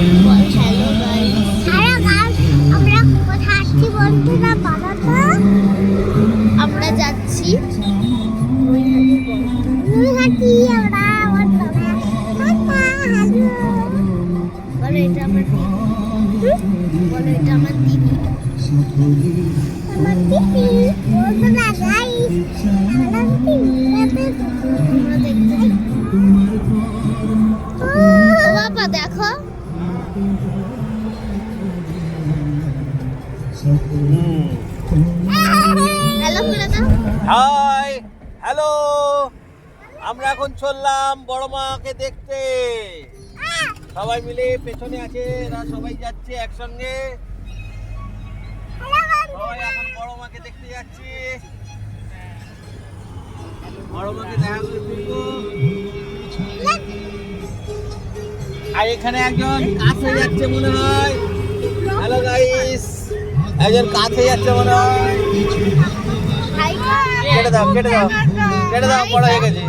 Hello guys, আমরা কোথায় আছি বন্ধুরা বানাতো? আমরা যাচ্ছি নৈহাটি। আমরা আমার বাবা হ্যালো বলো, এটা আমার দিদি। বলো, এটা আমার দিদি। আমার দিদি বন্ধুরা গাইস, আমার দিদি তোমরা দেখতে। ও বাবা দেখো, হ্যালো বলে দাও। Hi, hello. আমরা এখন চললাম বড় মাকে দেখতে। সবাই মিলে পেছনে আছে, এরা সবাই যাচ্ছে একসঙ্গে। সবাই এখন বড় মাকে দেখতে যাচ্ছি। বড় মাকে দেখা করে ফিরবো। আর এখানে একজন কাছে যাচ্ছে মনে হয়। হ্যালো গাইস, একজন কাছে যাচ্ছে মনে হয়। কেটে দাও, কেটে দাও, কেটে দাও, বড় হয়ে গেছে।